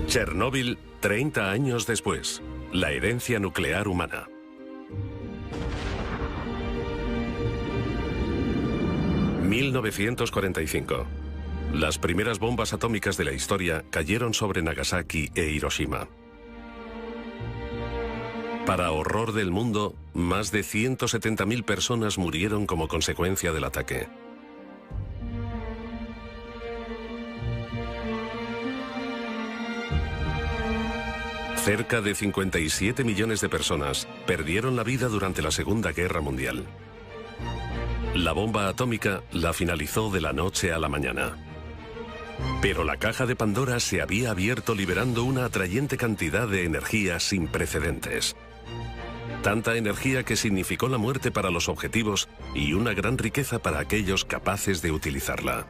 Chernóbil, 30 años después. La herencia nuclear humana. ...1945... Las primeras bombas atómicas de la historia cayeron sobre Nagasaki e Hiroshima. Para horror del mundo, más de 170.000 personas murieron como consecuencia del ataque. Cerca de 57 millones de personas perdieron la vida durante la Segunda Guerra Mundial. La bomba atómica la finalizó de la noche a la mañana. Pero la caja de Pandora se había abierto liberando una atrayente cantidad de energía sin precedentes. Tanta energía que significó la muerte para los objetivos y una gran riqueza para aquellos capaces de utilizarla.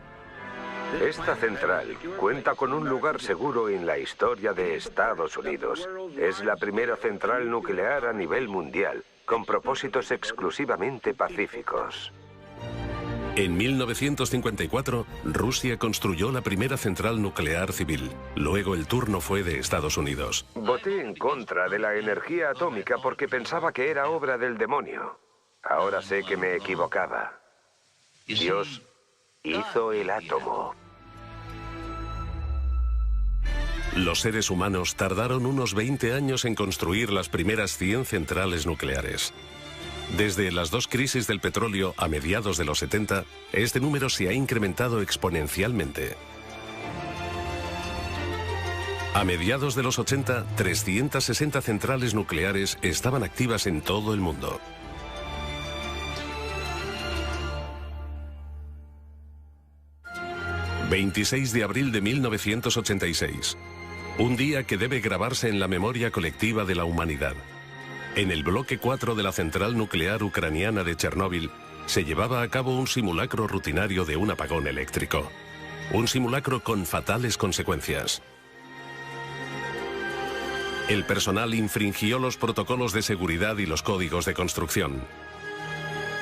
Esta central cuenta con un lugar seguro en la historia de Estados Unidos. Es la primera central nuclear a nivel mundial, con propósitos exclusivamente pacíficos. En 1954, Rusia construyó la primera central nuclear civil. Luego el turno fue de Estados Unidos. Voté en contra de la energía atómica porque pensaba que era obra del demonio. Ahora sé que me equivocaba. Dios hizo el átomo. Los seres humanos tardaron unos 20 años en construir las primeras 100 centrales nucleares. Desde las dos crisis del petróleo a mediados de los 70, este número se ha incrementado exponencialmente. A mediados de los 80, 360 centrales nucleares estaban activas en todo el mundo. ...26 de abril de 1986... un día que debe grabarse en la memoria colectiva de la humanidad. En el bloque 4 de la central nuclear ucraniana de Chernóbil se llevaba a cabo un simulacro rutinario de un apagón eléctrico. Un simulacro con fatales consecuencias. El personal infringió los protocolos de seguridad y los códigos de construcción.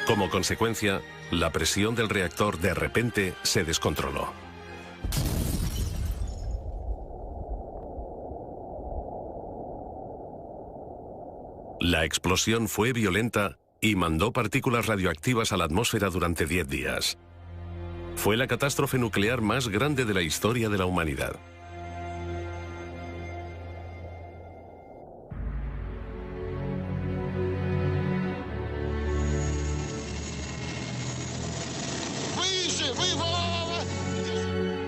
Como consecuencia, la presión del reactor de repente se descontroló. La explosión fue violenta y mandó partículas radioactivas a la atmósfera durante 10 días. Fue la catástrofe nuclear más grande de la historia de la humanidad.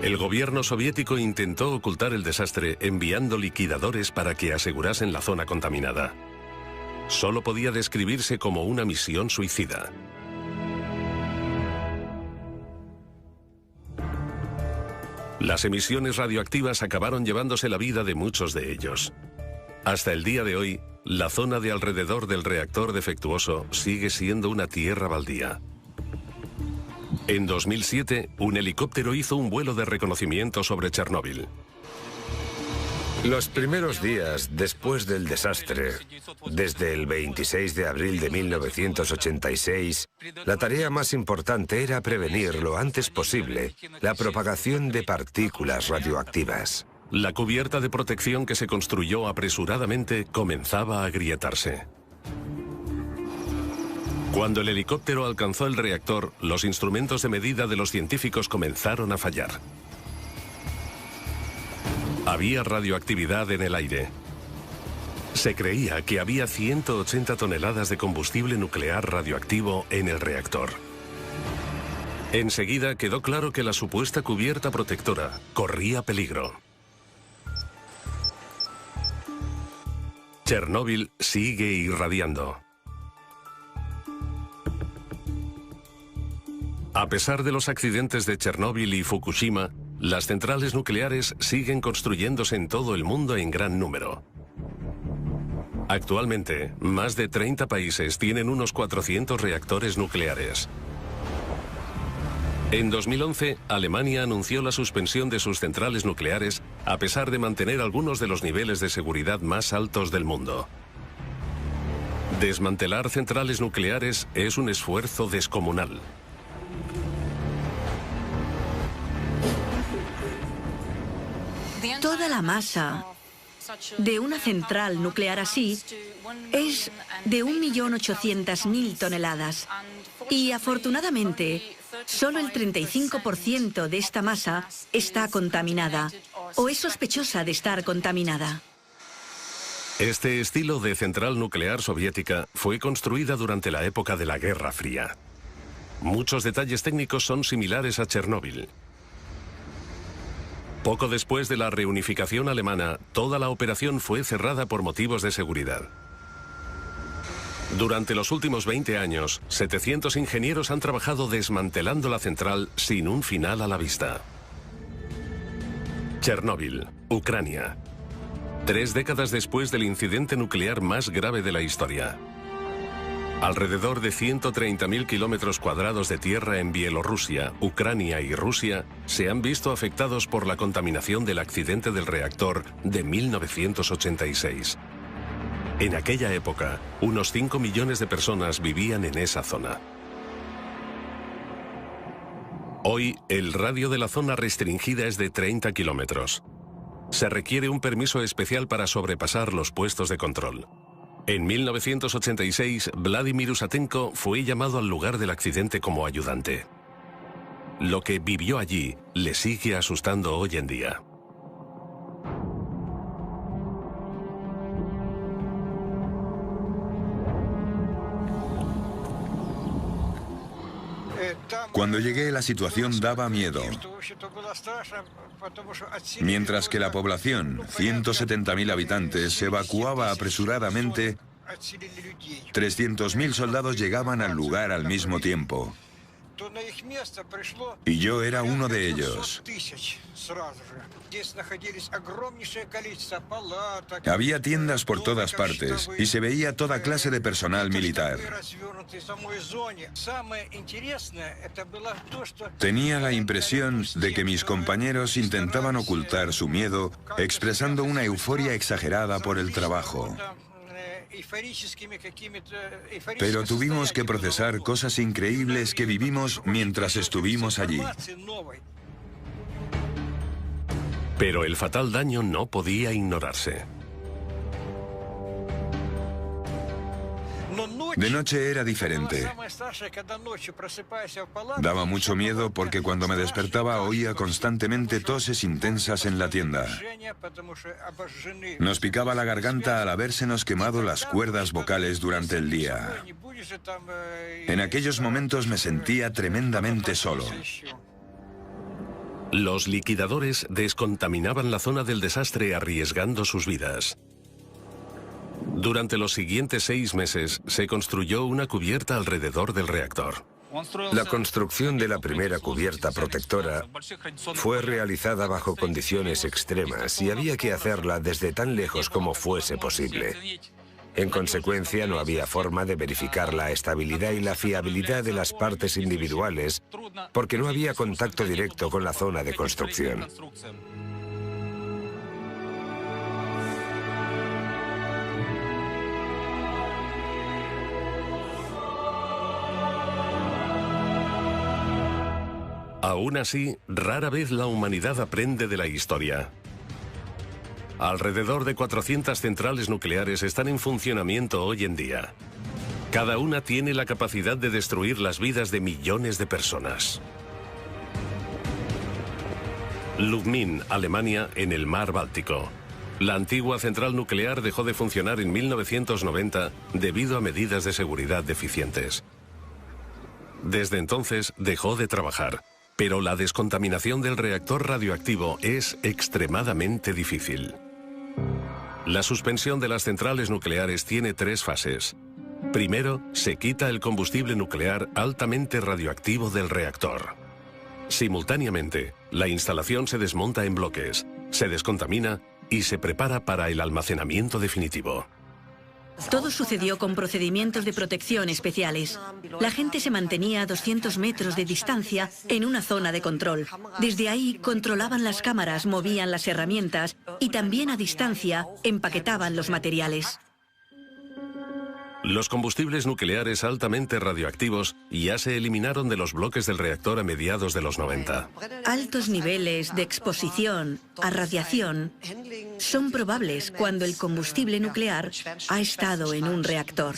El gobierno soviético intentó ocultar el desastre enviando liquidadores para que asegurasen la zona contaminada. Solo podía describirse como una misión suicida. Las emisiones radioactivas acabaron llevándose la vida de muchos de ellos. Hasta el día de hoy, la zona de alrededor del reactor defectuoso sigue siendo una tierra baldía. En 2007, un helicóptero hizo un vuelo de reconocimiento sobre Chernóbil. Los primeros días después del desastre, desde el 26 de abril de 1986, la tarea más importante era prevenir lo antes posible la propagación de partículas radioactivas. La cubierta de protección que se construyó apresuradamente comenzaba a agrietarse. Cuando el helicóptero alcanzó el reactor, los instrumentos de medida de los científicos comenzaron a fallar. Había radioactividad en el aire. Se creía que había 180 toneladas de combustible nuclear radioactivo en el reactor. Enseguida quedó claro que la supuesta cubierta protectora corría peligro. Chernóbil sigue irradiando. A pesar de los accidentes de Chernóbil y Fukushima, las centrales nucleares siguen construyéndose en todo el mundo en gran número. Actualmente, más de 30 países tienen unos 400 reactores nucleares. En 2011, Alemania anunció la suspensión de sus centrales nucleares a pesar de mantener algunos de los niveles de seguridad más altos del mundo. Desmantelar centrales nucleares es un esfuerzo descomunal. Toda la masa de una central nuclear así es de 1.800.000 toneladas. Y afortunadamente, solo el 35% de esta masa está contaminada o es sospechosa de estar contaminada. Este estilo de central nuclear soviética fue construida durante la época de la Guerra Fría. Muchos detalles técnicos son similares a Chernóbil. Poco después de la reunificación alemana, toda la operación fue cerrada por motivos de seguridad. Durante los últimos 20 años, 700 ingenieros han trabajado desmantelando la central sin un final a la vista. Chernóbil, Ucrania. 3 décadas después del incidente nuclear más grave de la historia. Alrededor de 130.000 kilómetros cuadrados de tierra en Bielorrusia, Ucrania y Rusia se han visto afectados por la contaminación del accidente del reactor de 1986. En aquella época, unos 5 millones de personas vivían en esa zona. Hoy, el radio de la zona restringida es de 30 kilómetros. Se requiere un permiso especial para sobrepasar los puestos de control. En 1986, Vladimir Usatenko fue llamado al lugar del accidente como ayudante. Lo que vivió allí le sigue asustando hoy en día. Cuando llegué, la situación daba miedo. Mientras que la población, 170.000 habitantes, se evacuaba apresuradamente, 300.000 soldados llegaban al lugar al mismo tiempo. Y yo era uno de ellos. Había tiendas por todas partes y se veía toda clase de personal militar. Tenía la impresión de que mis compañeros intentaban ocultar su miedo, expresando una euforia exagerada por el trabajo. Pero tuvimos que procesar cosas increíbles que vivimos mientras estuvimos allí. Pero el fatal daño no podía ignorarse. De noche era diferente. Daba mucho miedo porque cuando me despertaba oía constantemente toses intensas en la tienda. Nos picaba la garganta al habérsenos quemado las cuerdas vocales durante el día. En aquellos momentos me sentía tremendamente solo. Los liquidadores descontaminaban la zona del desastre arriesgando sus vidas. Durante los siguientes 6 meses se construyó una cubierta alrededor del reactor. La construcción de la primera cubierta protectora fue realizada bajo condiciones extremas y había que hacerla desde tan lejos como fuese posible. En consecuencia, no había forma de verificar la estabilidad y la fiabilidad de las partes individuales porque no había contacto directo con la zona de construcción. Aún así, rara vez la humanidad aprende de la historia. Alrededor de 400 centrales nucleares están en funcionamiento hoy en día. Cada una tiene la capacidad de destruir las vidas de millones de personas. Lubmin, Alemania, en el mar Báltico. La antigua central nuclear dejó de funcionar en 1990 debido a medidas de seguridad deficientes. Desde entonces dejó de trabajar, pero la descontaminación del reactor radioactivo es extremadamente difícil. La suspensión de las centrales nucleares tiene 3 fases. Primero, se quita el combustible nuclear altamente radioactivo del reactor. Simultáneamente, la instalación se desmonta en bloques, se descontamina y se prepara para el almacenamiento definitivo. Todo sucedió con procedimientos de protección especiales. La gente se mantenía a 200 metros de distancia en una zona de control. Desde ahí controlaban las cámaras, movían las herramientas y también a distancia empaquetaban los materiales. Los combustibles nucleares altamente radioactivos ya se eliminaron de los bloques del reactor a mediados de los 90. Altos niveles de exposición a radiación son probables cuando el combustible nuclear ha estado en un reactor.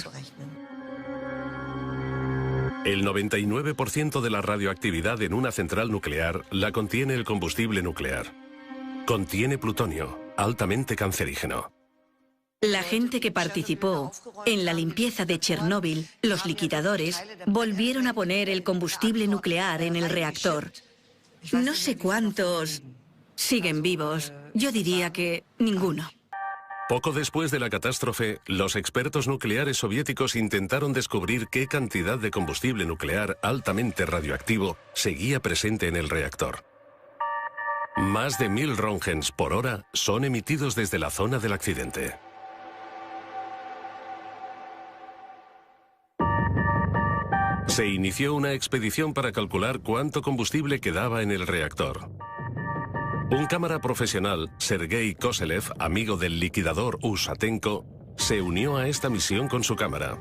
El 99% de la radioactividad en una central nuclear la contiene el combustible nuclear. Contiene plutonio, altamente cancerígeno. La gente que participó en la limpieza de Chernóbil, los liquidadores, volvieron a poner el combustible nuclear en el reactor. No sé cuántos siguen vivos. Yo diría que ninguno. Poco después de la catástrofe, los expertos nucleares soviéticos intentaron descubrir qué cantidad de combustible nuclear altamente radioactivo seguía presente en el reactor. Más de 1000 röntgens por hora son emitidos desde la zona del accidente. Se inició una expedición para calcular cuánto combustible quedaba en el reactor. Un cámara profesional, Sergei Koselev, amigo del liquidador Usatenko, se unió a esta misión con su cámara.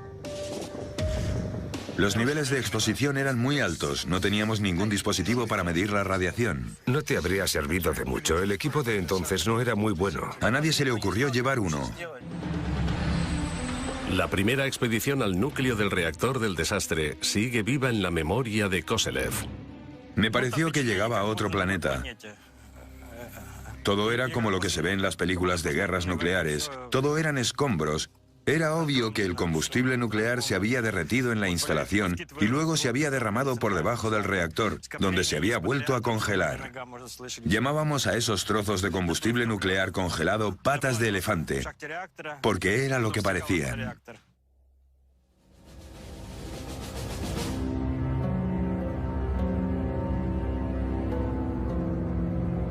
Los niveles de exposición eran muy altos. No teníamos ningún dispositivo para medir la radiación. No te habría servido de mucho. El equipo de entonces no era muy bueno. A nadie se le ocurrió llevar uno. La primera expedición al núcleo del reactor del desastre sigue viva en la memoria de Koselev. Me pareció que llegaba a otro planeta. Todo era como lo que se ve en las películas de guerras nucleares. Todo eran escombros. Era obvio que el combustible nuclear se había derretido en la instalación y luego se había derramado por debajo del reactor, donde se había vuelto a congelar. Llamábamos a esos trozos de combustible nuclear congelado patas de elefante, porque era lo que parecían.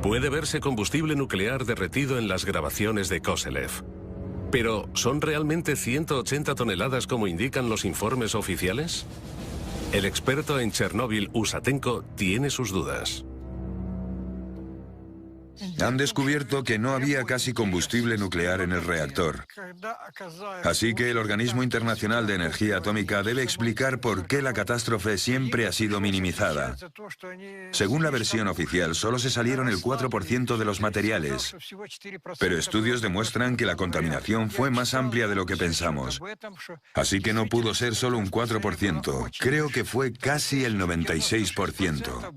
Puede verse combustible nuclear derretido en las grabaciones de Koselev. Pero, ¿son realmente 180 toneladas como indican los informes oficiales? El experto en Chernóbil, Usatenko, tiene sus dudas. Han descubierto que no había casi combustible nuclear en el reactor. Así que el Organismo Internacional de Energía Atómica debe explicar por qué la catástrofe siempre ha sido minimizada. Según la versión oficial, solo se salieron el 4% de los materiales. Pero estudios demuestran que la contaminación fue más amplia de lo que pensamos. Así que no pudo ser solo un 4%. Creo que fue casi el 96%.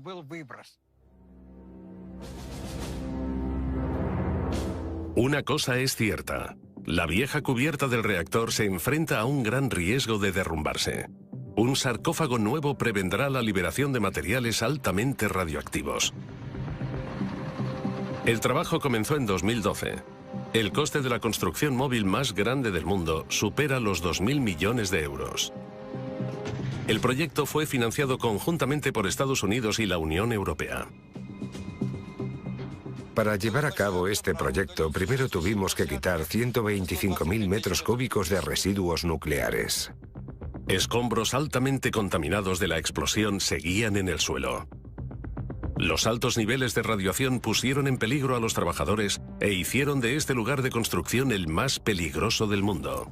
Una cosa es cierta. La vieja cubierta del reactor se enfrenta a un gran riesgo de derrumbarse. Un sarcófago nuevo prevendrá la liberación de materiales altamente radioactivos. El trabajo comenzó en 2012. El coste de la construcción móvil más grande del mundo supera los 2.000 millones de euros. El proyecto fue financiado conjuntamente por Estados Unidos y la Unión Europea. Para llevar a cabo este proyecto, primero tuvimos que quitar 125.000 metros cúbicos de residuos nucleares. Escombros altamente contaminados de la explosión seguían en el suelo. Los altos niveles de radiación pusieron en peligro a los trabajadores e hicieron de este lugar de construcción el más peligroso del mundo.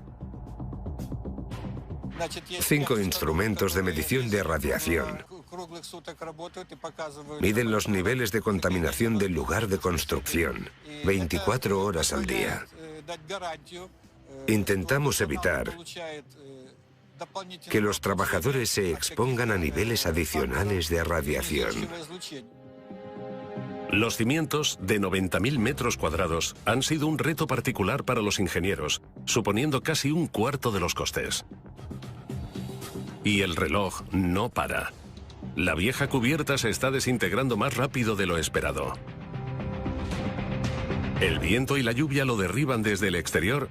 5 instrumentos de medición de radiación miden los niveles de contaminación del lugar de construcción, 24 horas al día. Intentamos evitar que los trabajadores se expongan a niveles adicionales de radiación. Los cimientos, de 90.000 metros cuadrados, han sido un reto particular para los ingenieros, suponiendo casi un cuarto de los costes. Y el reloj no para. La vieja cubierta se está desintegrando más rápido de lo esperado. El viento y la lluvia lo derriban desde el exterior,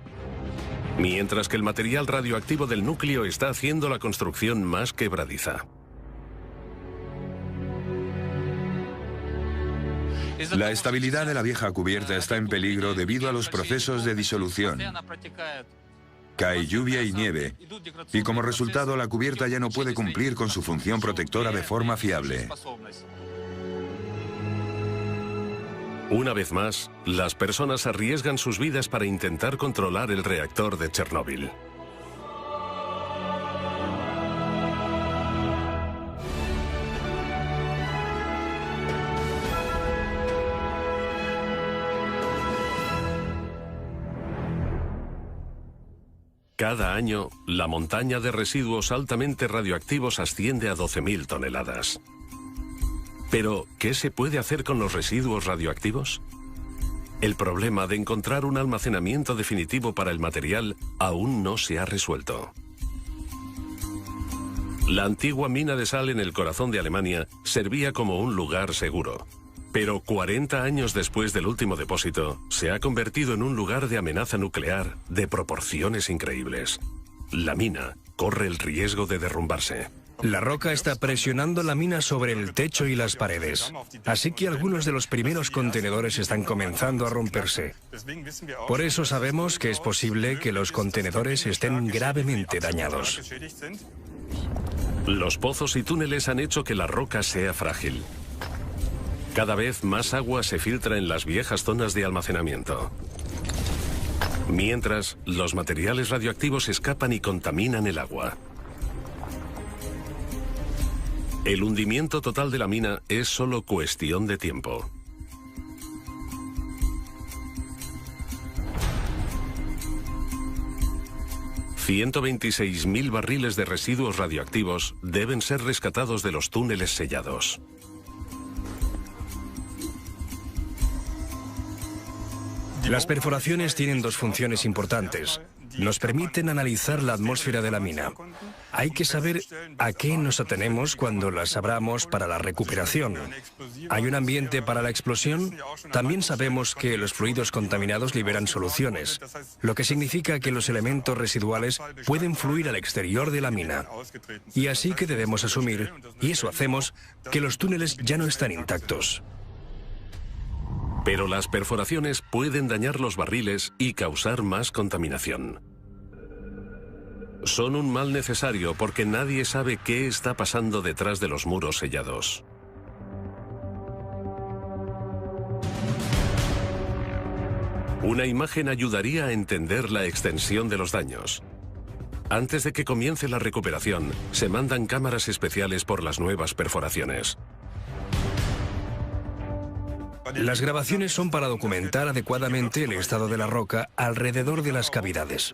mientras que el material radioactivo del núcleo está haciendo la construcción más quebradiza. La estabilidad de la vieja cubierta está en peligro debido a los procesos de disolución. Cae lluvia y nieve, y como resultado la cubierta ya no puede cumplir con su función protectora de forma fiable. Una vez más, las personas arriesgan sus vidas para intentar controlar el reactor de Chernóbil. Cada año, la montaña de residuos altamente radioactivos asciende a 12.000 toneladas. Pero, ¿qué se puede hacer con los residuos radioactivos? El problema de encontrar un almacenamiento definitivo para el material aún no se ha resuelto. La antigua mina de sal en el corazón de Alemania servía como un lugar seguro. Pero 40 años después del último depósito, se ha convertido en un lugar de amenaza nuclear de proporciones increíbles. La mina corre el riesgo de derrumbarse. La roca está presionando la mina sobre el techo y las paredes, así que algunos de los primeros contenedores están comenzando a romperse. Por eso sabemos que es posible que los contenedores estén gravemente dañados. Los pozos y túneles han hecho que la roca sea frágil. Cada vez más agua se filtra en las viejas zonas de almacenamiento. Mientras, los materiales radioactivos escapan y contaminan el agua. El hundimiento total de la mina es solo cuestión de tiempo. $126.000 barriles de residuos radioactivos deben ser rescatados de los túneles sellados. Las perforaciones tienen dos funciones importantes. Nos permiten analizar la atmósfera de la mina. Hay que saber a qué nos atenemos cuando las abramos para la recuperación. ¿Hay un ambiente para la explosión? También sabemos que los fluidos contaminados liberan soluciones, lo que significa que los elementos residuales pueden fluir al exterior de la mina. Y así que debemos asumir, y eso hacemos, que los túneles ya no están intactos. Pero las perforaciones pueden dañar los barriles y causar más contaminación. Son un mal necesario porque nadie sabe qué está pasando detrás de los muros sellados. Una imagen ayudaría a entender la extensión de los daños. Antes de que comience la recuperación, se mandan cámaras especiales por las nuevas perforaciones. Las grabaciones son para documentar adecuadamente el estado de la roca alrededor de las cavidades.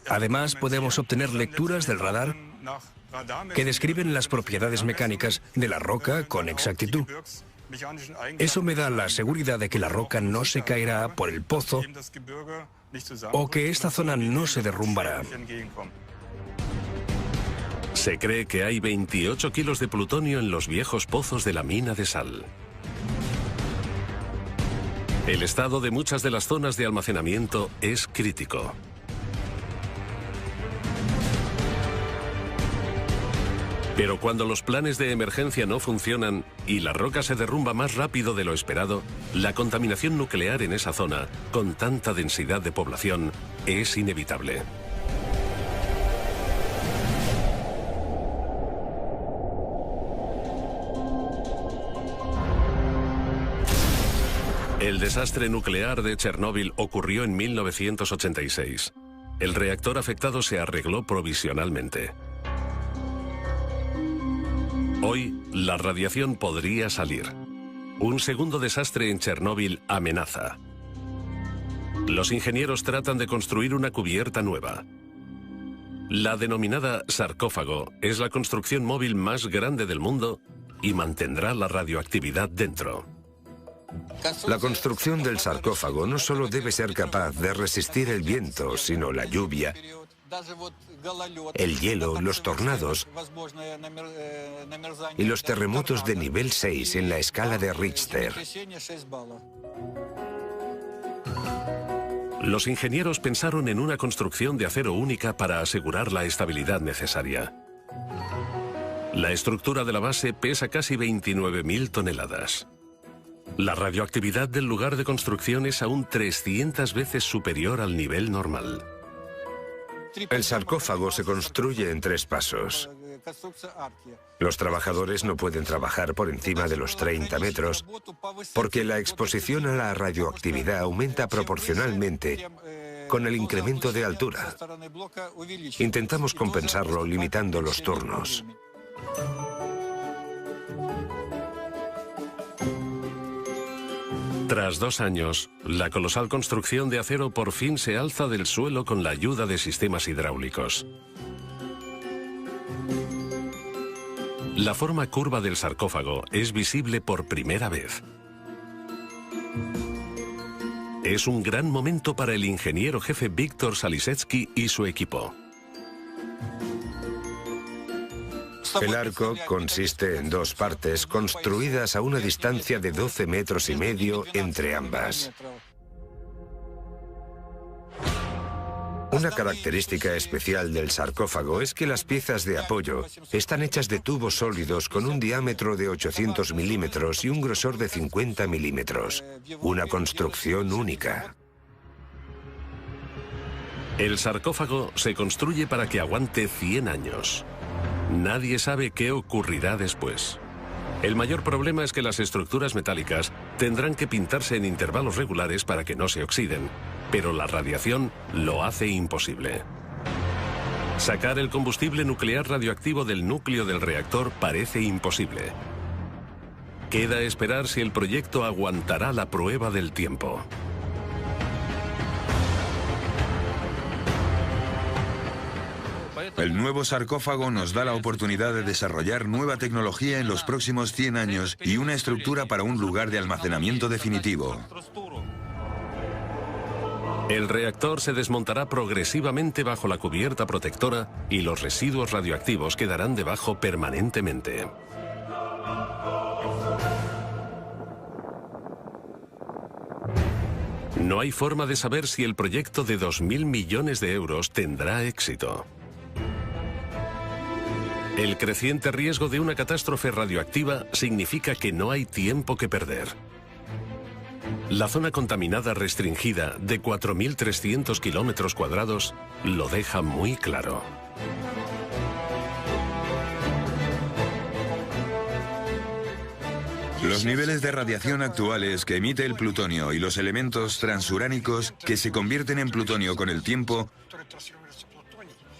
Además, podemos obtener lecturas del radar que describen las propiedades mecánicas de la roca con exactitud. Eso me da la seguridad de que la roca no se caerá por el pozo o que esta zona no se derrumbará. Se cree que hay 28 kilos de plutonio en los viejos pozos de la mina de sal. El estado de muchas de las zonas de almacenamiento es crítico. Pero cuando los planes de emergencia no funcionan y la roca se derrumba más rápido de lo esperado, la contaminación nuclear en esa zona, con tanta densidad de población, es inevitable. El desastre nuclear de Chernóbil ocurrió en 1986. El reactor afectado se arregló provisionalmente. Hoy, la radiación podría salir. Un segundo desastre en Chernóbil amenaza. Los ingenieros tratan de construir una cubierta nueva. La denominada sarcófago es la construcción móvil más grande del mundo y mantendrá la radioactividad dentro. La construcción del sarcófago no solo debe ser capaz de resistir el viento, sino la lluvia, el hielo, los tornados y los terremotos de nivel 6 en la escala de Richter. Los ingenieros pensaron en una construcción de acero única para asegurar la estabilidad necesaria. La estructura de la base pesa casi 29.000 toneladas. La radioactividad del lugar de construcción es aún 300 veces superior al nivel normal. El sarcófago se construye en 3 pasos. Los trabajadores no pueden trabajar por encima de los 30 metros porque la exposición a la radioactividad aumenta proporcionalmente con el incremento de altura. Intentamos compensarlo limitando los turnos. Tras 2 años, la colosal construcción de acero por fin se alza del suelo con la ayuda de sistemas hidráulicos. La forma curva del sarcófago es visible por primera vez. Es un gran momento para el ingeniero jefe Víctor Salisetsky y su equipo. El arco consiste en 2 partes construidas a una distancia de 12,5 metros entre ambas. Una característica especial del sarcófago es que las piezas de apoyo están hechas de tubos sólidos con un diámetro de 800 milímetros y un grosor de 50 milímetros. Una construcción única. El sarcófago se construye para que aguante 100 años. Nadie sabe qué ocurrirá después. El mayor problema es que las estructuras metálicas tendrán que pintarse en intervalos regulares para que no se oxiden, pero la radiación lo hace imposible. Sacar el combustible nuclear radioactivo del núcleo del reactor parece imposible. Queda esperar si el proyecto aguantará la prueba del tiempo. El nuevo sarcófago nos da la oportunidad de desarrollar nueva tecnología en los próximos 100 años y una estructura para un lugar de almacenamiento definitivo. El reactor se desmontará progresivamente bajo la cubierta protectora y los residuos radioactivos quedarán debajo permanentemente. No hay forma de saber si el proyecto de 2.000 millones de euros tendrá éxito. El creciente riesgo de una catástrofe radioactiva significa que no hay tiempo que perder. La zona contaminada restringida de 4.300 kilómetros cuadrados lo deja muy claro. Los niveles de radiación actuales que emite el plutonio y los elementos transuránicos que se convierten en plutonio con el tiempo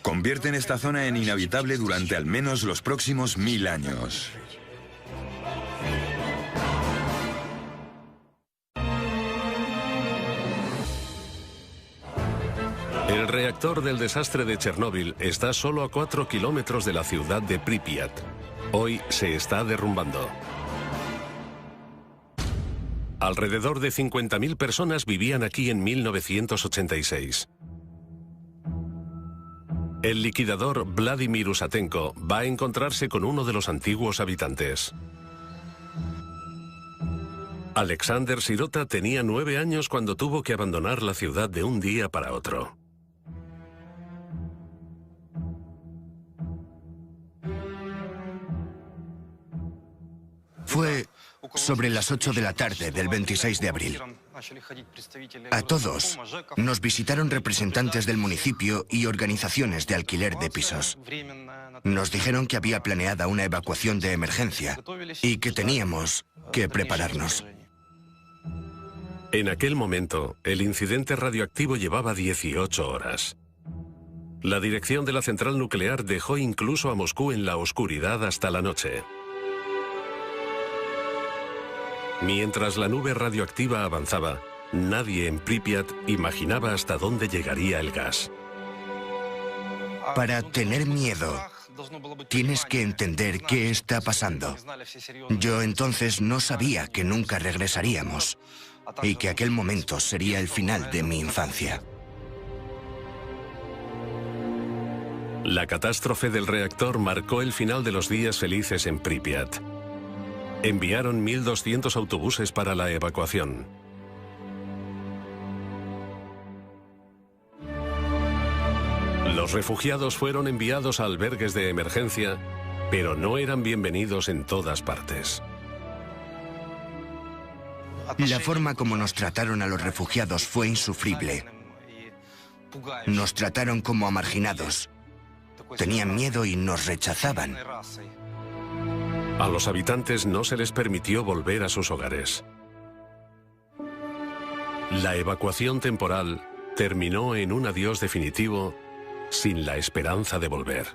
convierten esta zona en inhabitable durante al menos los próximos 1000 años. El reactor del desastre de Chernóbil está solo a 4 kilómetros de la ciudad de Pripyat. Hoy se está derrumbando. Alrededor de 50.000 personas vivían aquí en 1986. El liquidador Vladimir Usatenko va a encontrarse con uno de los antiguos habitantes. Alexander Sirota tenía 9 años cuando tuvo que abandonar la ciudad de un día para otro. Fue sobre las 8 de la tarde del 26 de abril. A todos nos visitaron representantes del municipio y organizaciones de alquiler de pisos. Nos dijeron que había planeada una evacuación de emergencia y que teníamos que prepararnos. En aquel momento, el incidente radioactivo llevaba 18 horas. La dirección de la central nuclear dejó incluso a Moscú en la oscuridad hasta la noche. Mientras la nube radioactiva avanzaba, nadie en Pripyat imaginaba hasta dónde llegaría el gas. Para tener miedo, tienes que entender qué está pasando. Yo entonces no sabía que nunca regresaríamos y que aquel momento sería el final de mi infancia. La catástrofe del reactor marcó el final de los días felices en Pripyat. Enviaron 1.200 autobuses para la evacuación. Los refugiados fueron enviados a albergues de emergencia, pero no eran bienvenidos en todas partes. La forma como nos trataron a los refugiados fue insufrible. Nos trataron como a marginados. Tenían miedo y nos rechazaban. A los habitantes no se les permitió volver a sus hogares. La evacuación temporal terminó en un adiós definitivo sin la esperanza de volver.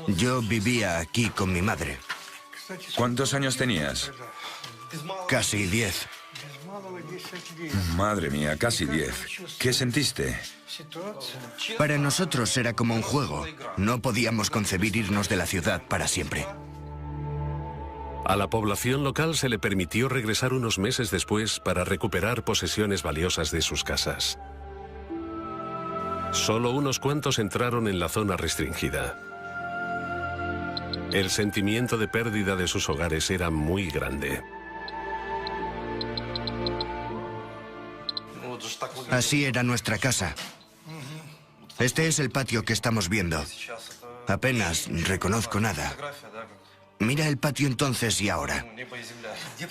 Yo vivía aquí con mi madre. ¿Cuántos años tenías? Casi 10. Madre mía, casi 10. ¿Qué sentiste? Para nosotros era como un juego. No podíamos concebir irnos de la ciudad para siempre. A la población local se le permitió regresar unos meses después para recuperar posesiones valiosas de sus casas. Solo unos cuantos entraron en la zona restringida. El sentimiento de pérdida de sus hogares era muy grande. Así era nuestra casa. Este es el patio que estamos viendo. Apenas reconozco nada. Mira el patio entonces y ahora.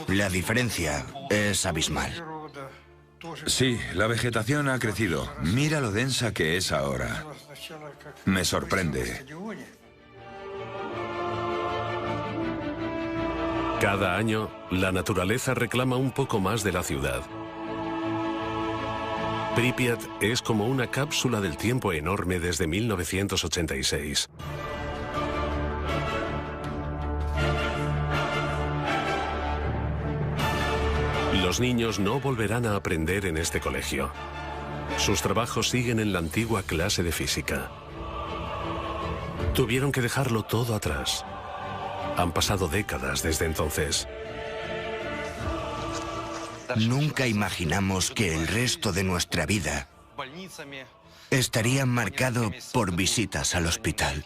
La diferencia es abismal. Sí, la vegetación ha crecido. Mira lo densa que es ahora. Me sorprende. Cada año, la naturaleza reclama un poco más de la ciudad. Pripyat es como una cápsula del tiempo enorme desde 1986. Los niños no volverán a aprender en este colegio. Sus trabajos siguen en la antigua clase de física. Tuvieron que dejarlo todo atrás. Han pasado décadas desde entonces. Nunca imaginamos que el resto de nuestra vida estaría marcado por visitas al hospital.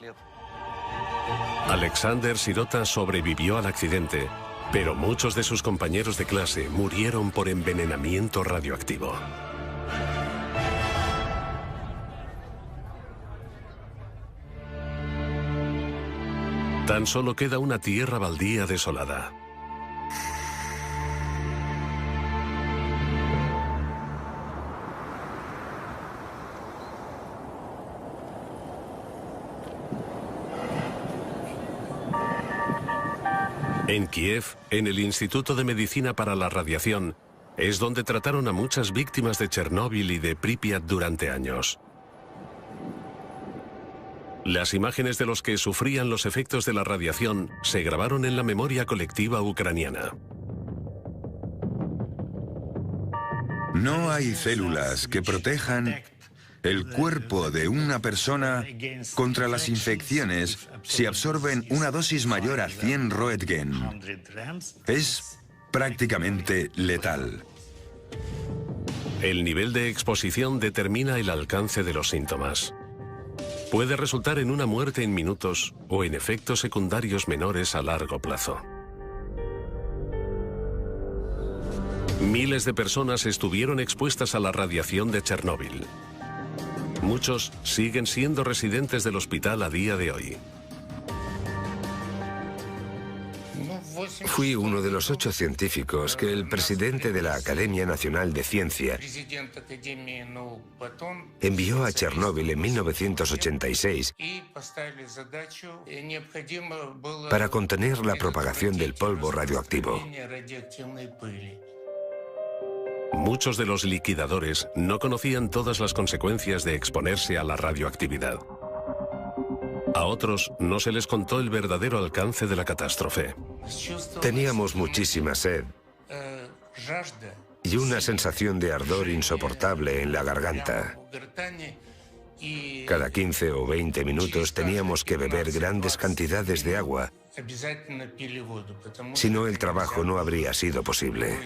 Alexander Sirota sobrevivió al accidente, pero muchos de sus compañeros de clase murieron por envenenamiento radioactivo. Tan solo queda una tierra baldía desolada. En Kiev, en el Instituto de Medicina para la Radiación, es donde trataron a muchas víctimas de Chernóbil y de Pripyat durante años. Las imágenes de los que sufrían los efectos de la radiación se grabaron en la memoria colectiva ucraniana. No hay células que protejan el cuerpo de una persona contra las infecciones si absorben una dosis mayor a 100 Roentgen. Es prácticamente letal. El nivel de exposición determina el alcance de los síntomas. Puede resultar en una muerte en minutos o en efectos secundarios menores a largo plazo. Miles de personas estuvieron expuestas a la radiación de Chernóbil. Muchos siguen siendo residentes del hospital a día de hoy. Fui uno de los 8 científicos que el presidente de la Academia Nacional de Ciencia envió a Chernóbil en 1986 para contener la propagación del polvo radioactivo. Muchos de los liquidadores no conocían todas las consecuencias de exponerse a la radioactividad. A otros no se les contó el verdadero alcance de la catástrofe. Teníamos muchísima sed y una sensación de ardor insoportable en la garganta. Cada 15 o 20 minutos teníamos que beber grandes cantidades de agua, si no el trabajo no habría sido posible.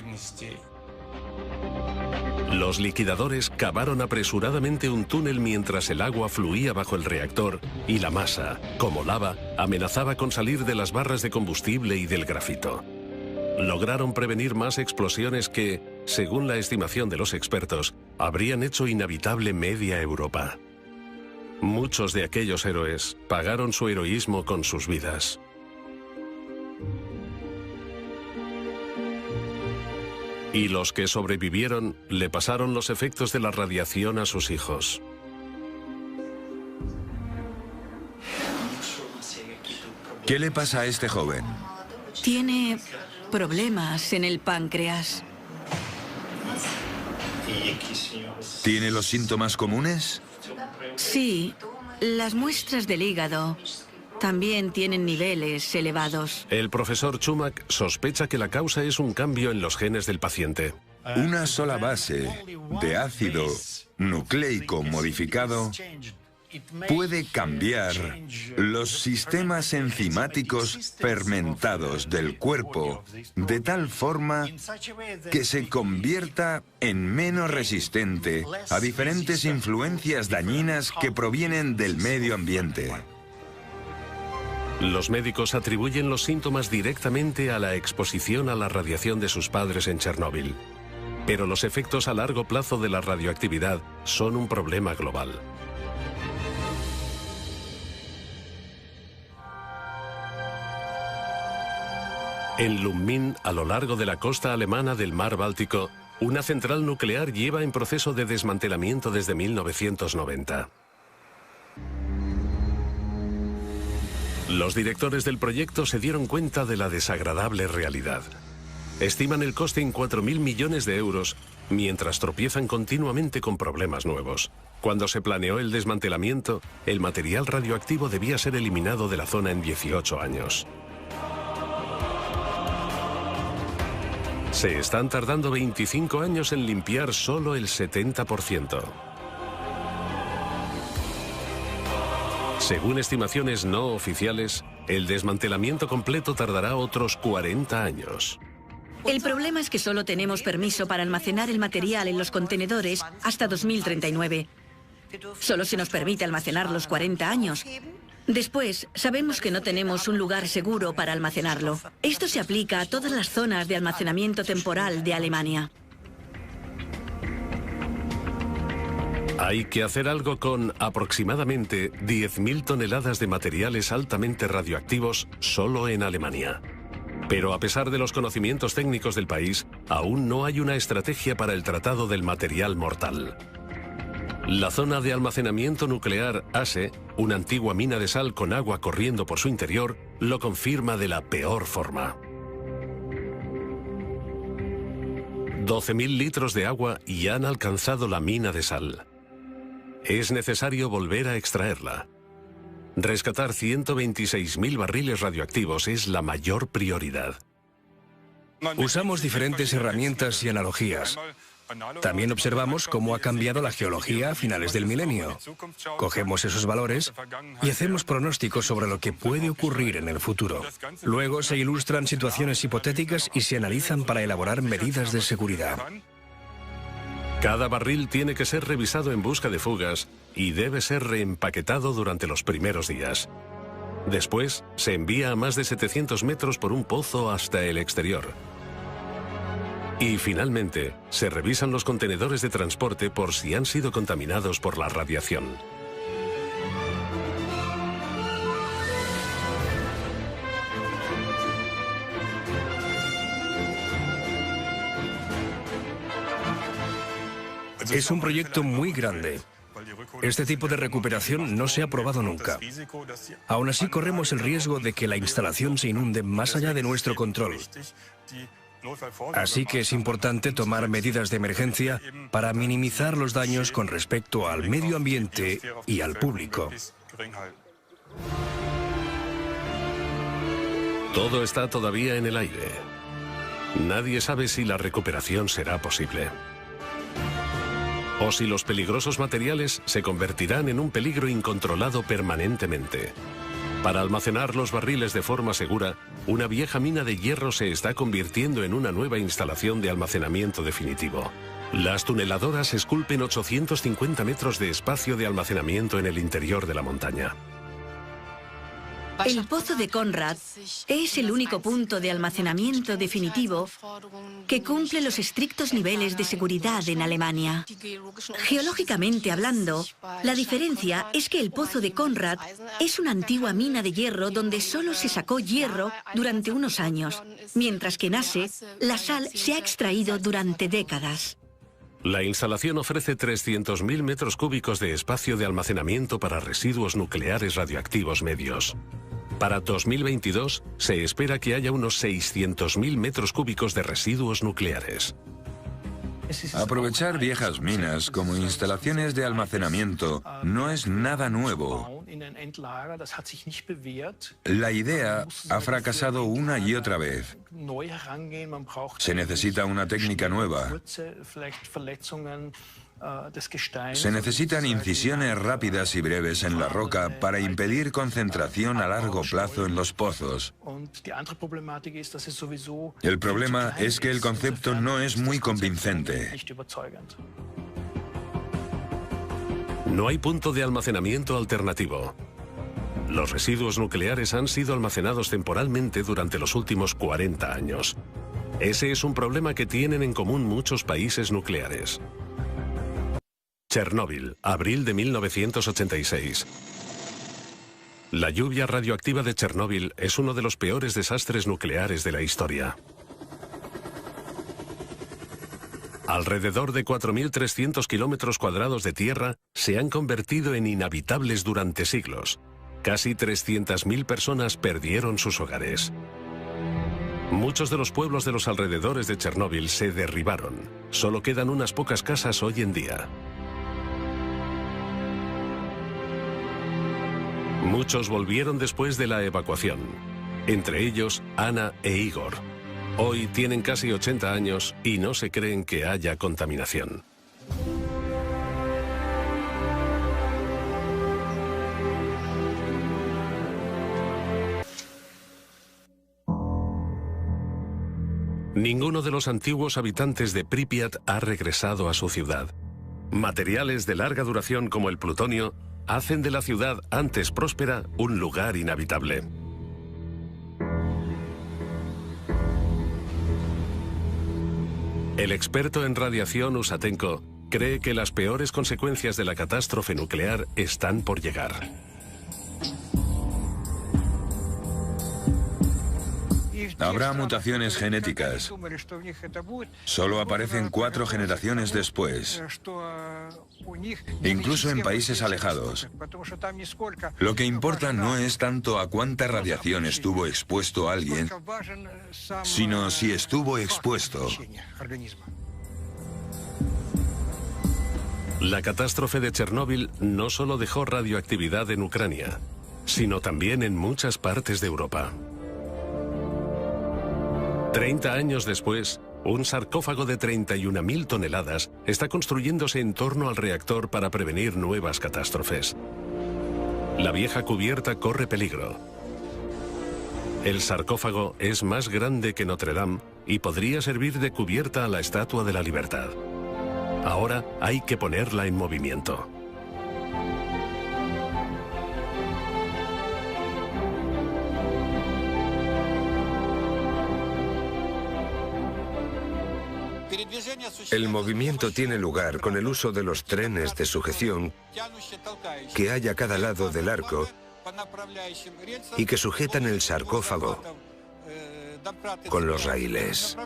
Los liquidadores cavaron apresuradamente un túnel mientras el agua fluía bajo el reactor y la masa, como lava, amenazaba con salir de las barras de combustible y del grafito. Lograron prevenir más explosiones que, según la estimación de los expertos, habrían hecho inhabitable media Europa. Muchos de aquellos héroes pagaron su heroísmo con sus vidas. Y los que sobrevivieron le pasaron los efectos de la radiación a sus hijos. ¿Qué le pasa a este joven? Tiene problemas en el páncreas. ¿Tiene los síntomas comunes? Sí, las muestras del hígado también tienen niveles elevados. El profesor Chumak sospecha que la causa es un cambio en los genes del paciente. Una sola base de ácido nucleico modificado puede cambiar los sistemas enzimáticos fermentados del cuerpo de tal forma que se convierta en menos resistente a diferentes influencias dañinas que provienen del medio ambiente. Los médicos atribuyen los síntomas directamente a la exposición a la radiación de sus padres en Chernóbil. Pero los efectos a largo plazo de la radioactividad son un problema global. En Lubmin, a lo largo de la costa alemana del mar Báltico, una central nuclear lleva en proceso de desmantelamiento desde 1990. Los directores del proyecto se dieron cuenta de la desagradable realidad. Estiman el coste en 4.000 millones de euros, mientras tropiezan continuamente con problemas nuevos. Cuando se planeó el desmantelamiento, el material radioactivo debía ser eliminado de la zona en 18 años. Se están tardando 25 años en limpiar solo el 70%. Según estimaciones no oficiales, el desmantelamiento completo tardará otros 40 años. El problema es que solo tenemos permiso para almacenar el material en los contenedores hasta 2039. Solo se nos permite almacenarlos 40 años. Después, sabemos que no tenemos un lugar seguro para almacenarlo. Esto se aplica a todas las zonas de almacenamiento temporal de Alemania. Hay que hacer algo con aproximadamente 10.000 toneladas de materiales altamente radioactivos solo en Alemania. Pero a pesar de los conocimientos técnicos del país, aún no hay una estrategia para el tratado del material mortal. La zona de almacenamiento nuclear ASE, una antigua mina de sal con agua corriendo por su interior, lo confirma de la peor forma. 12.000 litros de agua ya han alcanzado la mina de sal. Es necesario volver a extraerla. Rescatar 126.000 barriles radioactivos es la mayor prioridad. Usamos diferentes herramientas y analogías. También observamos cómo ha cambiado la geología a finales del milenio. Cogemos esos valores y hacemos pronósticos sobre lo que puede ocurrir en el futuro. Luego se ilustran situaciones hipotéticas y se analizan para elaborar medidas de seguridad. Cada barril tiene que ser revisado en busca de fugas y debe ser reempaquetado durante los primeros días. Después, se envía a más de 700 metros por un pozo hasta el exterior. Y finalmente, se revisan los contenedores de transporte por si han sido contaminados por la radiación. Es un proyecto muy grande. Este tipo de recuperación no se ha probado nunca. Aún así, corremos el riesgo de que la instalación se inunde más allá de nuestro control. Así que es importante tomar medidas de emergencia para minimizar los daños con respecto al medio ambiente y al público. Todo está todavía en el aire. Nadie sabe si la recuperación será posible. O si los peligrosos materiales se convertirán en un peligro incontrolado permanentemente. Para almacenar los barriles de forma segura, una vieja mina de hierro se está convirtiendo en una nueva instalación de almacenamiento definitivo. Las tuneladoras esculpen 850 metros de espacio de almacenamiento en el interior de la montaña. El pozo de Konrad es el único punto de almacenamiento definitivo que cumple los estrictos niveles de seguridad en Alemania. Geológicamente hablando, la diferencia es que el pozo de Konrad es una antigua mina de hierro donde solo se sacó hierro durante unos años, mientras que en ASE la sal se ha extraído durante décadas. La instalación ofrece 300.000 metros cúbicos de espacio de almacenamiento para residuos nucleares radioactivos medios. Para 2022 se espera que haya unos 600.000 metros cúbicos de residuos nucleares. Aprovechar viejas minas como instalaciones de almacenamiento no es nada nuevo La idea ha fracasado una y otra vez. Se necesita una técnica nueva. Se necesitan incisiones rápidas y breves en la roca para impedir concentración a largo plazo en los pozos. El problema es que el concepto no es muy convincente. No hay punto de almacenamiento alternativo. Los residuos nucleares han sido almacenados temporalmente durante los últimos 40 años. Ese es un problema que tienen en común muchos países nucleares. Chernóbil, abril de 1986. La lluvia radioactiva de Chernóbil es uno de los peores desastres nucleares de la historia. Alrededor de 4.300 kilómetros cuadrados de tierra se han convertido en inhabitables durante siglos. Casi 300.000 personas perdieron sus hogares. Muchos de los pueblos de los alrededores de Chernóbil se derribaron. Solo quedan unas pocas casas hoy en día. Muchos volvieron después de la evacuación, entre ellos Ana e Igor. Hoy tienen casi 80 años y no se creen que haya contaminación. Ninguno de los antiguos habitantes de Pripyat ha regresado a su ciudad. Materiales de larga duración como el plutonio hacen de la ciudad antes próspera un lugar inhabitable. El experto en radiación Usatenko cree que las peores consecuencias de la catástrofe nuclear están por llegar. Habrá mutaciones genéticas. Solo aparecen 4 generaciones después, incluso en países alejados. Lo que importa no es tanto a cuánta radiación estuvo expuesto alguien, sino si estuvo expuesto. La catástrofe de Chernóbil no solo dejó radioactividad en Ucrania, sino también en muchas partes de Europa. 30 años después, un sarcófago de 31.000 toneladas está construyéndose en torno al reactor para prevenir nuevas catástrofes. La vieja cubierta corre peligro. El sarcófago es más grande que Notre Dame y podría servir de cubierta a la Estatua de la Libertad. Ahora hay que ponerla en movimiento. El movimiento tiene lugar con el uso de los trenes de sujeción que hay a cada lado del arco y que sujetan el sarcófago con los raíles.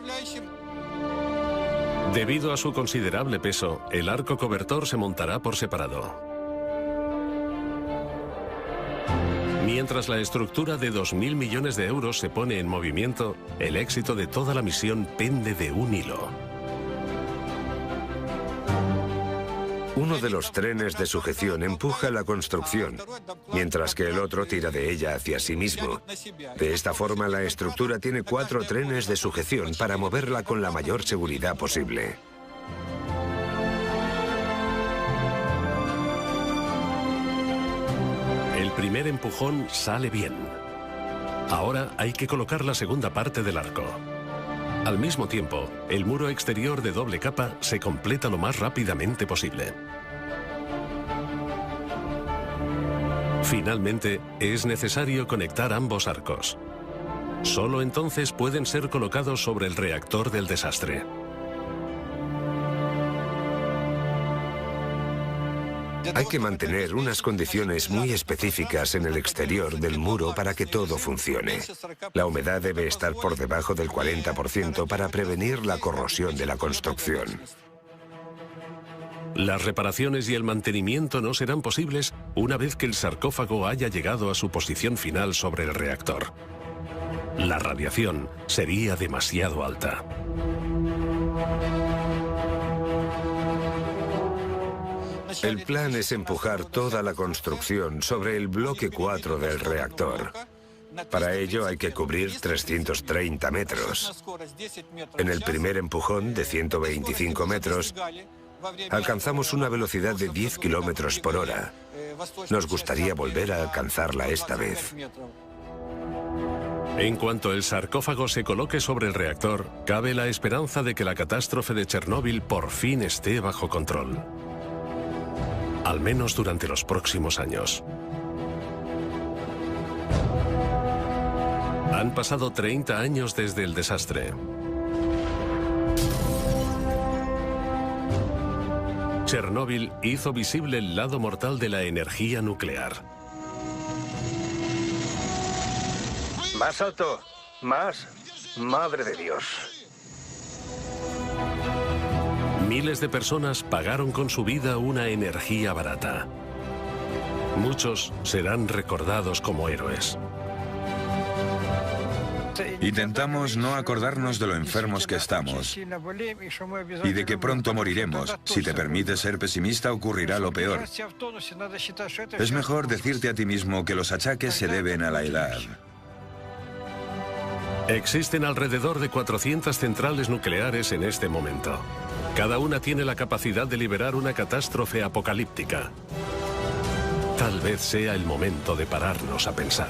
Debido a su considerable peso, el arco cobertor se montará por separado. Mientras la estructura de 2.000 millones de euros se pone en movimiento, el éxito de toda la misión pende de un hilo. Uno de los trenes de sujeción empuja la construcción, mientras que el otro tira de ella hacia sí mismo. De esta forma, la estructura tiene 4 trenes de sujeción para moverla con la mayor seguridad posible. El primer empujón sale bien. Ahora hay que colocar la segunda parte del arco. Al mismo tiempo, el muro exterior de doble capa se completa lo más rápidamente posible. Finalmente, es necesario conectar ambos arcos. Solo entonces pueden ser colocados sobre el reactor del desastre. Hay que mantener unas condiciones muy específicas en el exterior del muro para que todo funcione. La humedad debe estar por debajo del 40% para prevenir la corrosión de la construcción. Las reparaciones y el mantenimiento no serán posibles una vez que el sarcófago haya llegado a su posición final sobre el reactor. La radiación sería demasiado alta. El plan es empujar toda la construcción sobre el bloque 4 del reactor. Para ello hay que cubrir 330 metros. En el primer empujón, de 125 metros, alcanzamos una velocidad de 10 kilómetros por hora. Nos gustaría volver a alcanzarla esta vez. En cuanto el sarcófago se coloque sobre el reactor, cabe la esperanza de que la catástrofe de Chernóbil por fin esté bajo control. Al menos durante los próximos años. Han pasado 30 años desde el desastre. Chernóbil hizo visible el lado mortal de la energía nuclear. Más alto, más. Madre de Dios. Miles de personas pagaron con su vida una energía barata. Muchos serán recordados como héroes. Intentamos no acordarnos de lo enfermos que estamos y de que pronto moriremos. Si te permites ser pesimista, ocurrirá lo peor. Es mejor decirte a ti mismo que los achaques se deben a la edad. Existen alrededor de 400 centrales nucleares en este momento. Cada una tiene la capacidad de liberar una catástrofe apocalíptica. Tal vez sea el momento de pararnos a pensar.